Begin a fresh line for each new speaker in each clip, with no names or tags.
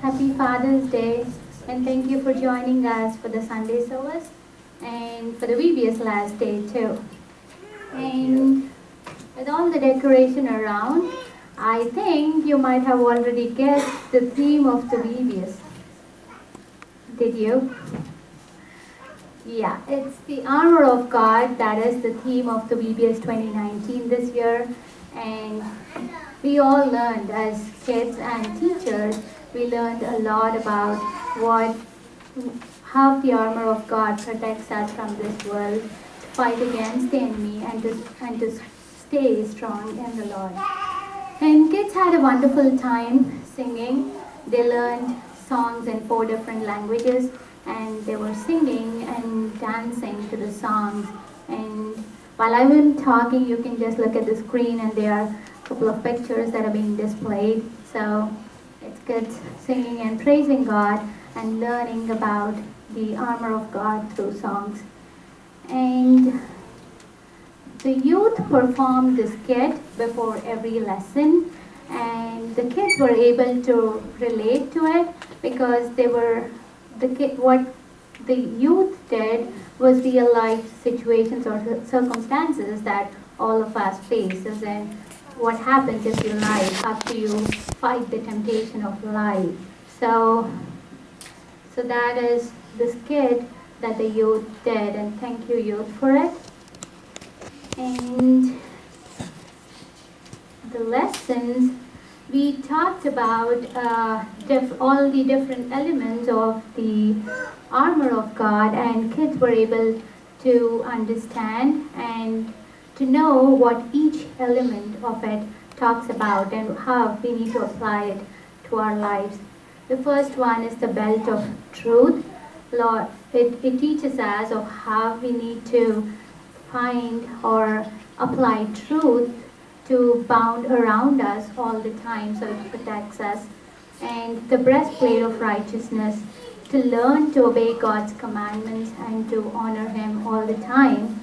Happy Father's Day, and thank you for joining us for the Sunday service and for the VBS last day too. And with all the decoration around, I think you might have already guessed the theme of the VBS. Did you? Yeah, it's the armor of God. That is the theme of the VBS 2019 this year. And we all learned as kids and teachers, we learned a lot about what, how the armor of God protects us from this world, to fight against the enemy and to stay strong in the Lord. And kids had a wonderful time singing. They learned songs in 4 different languages, and they were singing and dancing to the songs. And while I'm talking, you can just look at the screen, and there are a couple of pictures that are being displayed. So it's kids singing and praising God and learning about the armor of God through songs. And the youth performed this skit before every lesson, and the kids were able to relate to it because what the youth did was real life situations or circumstances that all of us face, as in what happens if you lie, how do you fight the temptation of lie. So that is the skit that the youth did, and thank you youth for it. And the lessons, we talked about all the different elements of the armor of God, and kids were able to understand and to know what each element of it talks about and how we need to apply it to our lives. The first one is the belt of truth. Lord, it teaches us of how we need to find or apply truth to bound around us all the time so it protects us. And the breastplate of righteousness, to learn to obey God's commandments and to honor Him all the time.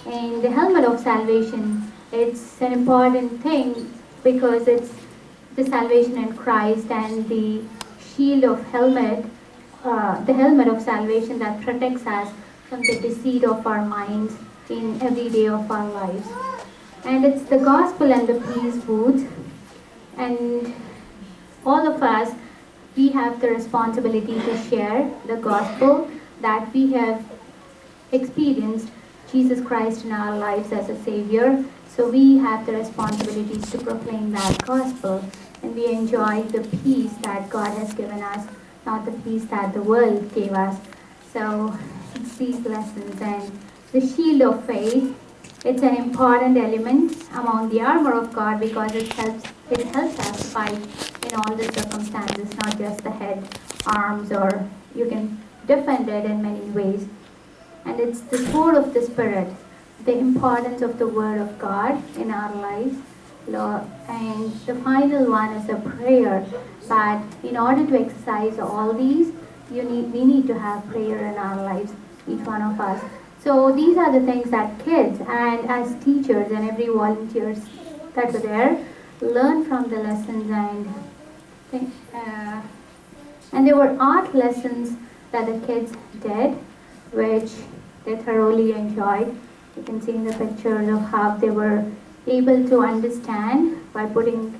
And the helmet of salvation, it's an important thing because it's the salvation in Christ, and the shield of helmet, the helmet of salvation that protects us from the deceit of our minds in every day of our lives. And it's the gospel and the peace boots. And all of us, we have the responsibility to share the gospel that we have experienced Jesus Christ in our lives as a Savior. So we have the responsibilities to proclaim that gospel, and we enjoy the peace that God has given us, not the peace that the world gave us. So it's these lessons. And the shield of faith, it's an important element among the armor of God because it helps us fight in all the circumstances, not just the head, arms, or you can defend it in many ways. And it's the sword of the Spirit, the importance of the Word of God in our lives. And the final one is a prayer. But in order to exercise all these, we need to have prayer in our lives, each one of us. So these are the things that kids and as teachers and every volunteers that were there learn from the lessons. And there were art lessons that the kids did, which they thoroughly enjoyed. You can see in the pictures of how they were able to understand by putting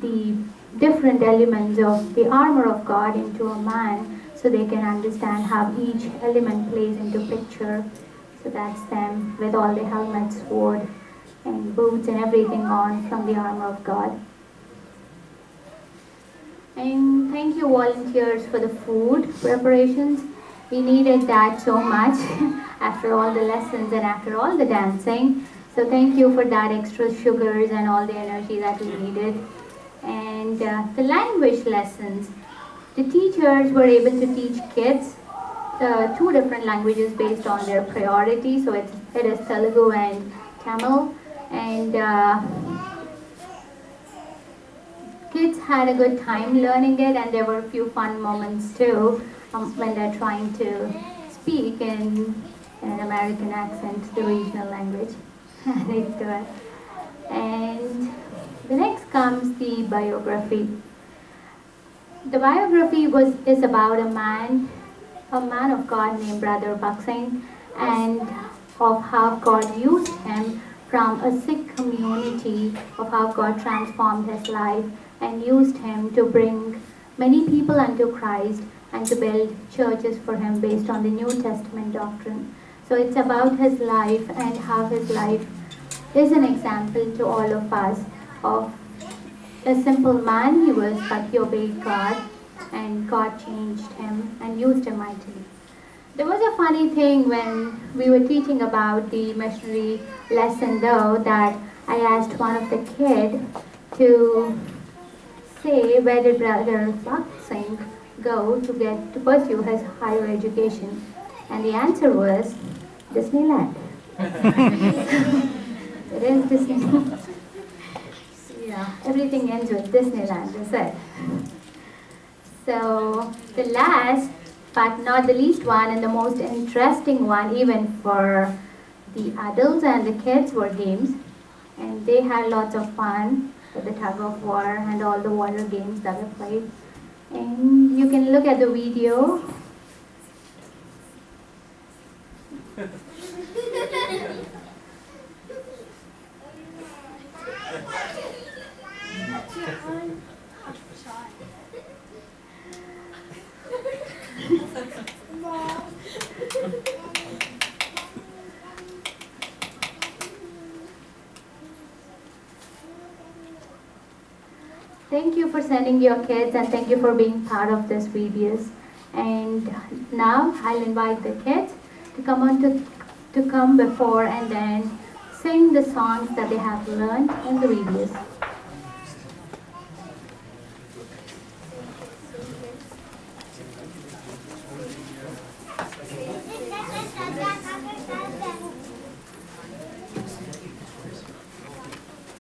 the different elements of the armor of God into a man, so they can understand how each element plays into picture. So that's them with all the helmet, sword, and boots and everything on from the armor of God. And thank you volunteers for the food preparations. We needed that so much after all the lessons and after all the dancing. So thank you for that extra sugars and all the energy that we needed. And the language lessons, the teachers were able to teach kids 2 different languages based on their priority. So it is Telugu and Tamil. And kids had a good time learning it, and there were a few fun moments too when they're trying to speak in an American accent, the regional language. They do it. And the next comes the biography. The biography is about a man of God named Brother Buxing, and of how God used him from a sick community, of how God transformed his life and used him to bring many people unto Christ and to build churches for him based on the New Testament doctrine. So it's about his life and how his life is an example to all of us of a simple man he was, but he obeyed God, and God changed him and used him mightily. There was a funny thing when we were teaching about the missionary lesson, though, that I asked one of the kids to say where did Brother Singh go to pursue his higher education, and the answer was Disneyland. It is Disneyland. Yeah, everything ends with Disneyland, is it? So the last but not the least one, and the most interesting one even for the adults and the kids, were games. And they had lots of fun with the tug of war and all the water games that were played. And you can look at the video. Thank you for sending your kids, and thank you for being part of this VBS. And now I'll invite the kids to come before and then sing the songs that they have learned in the VBS.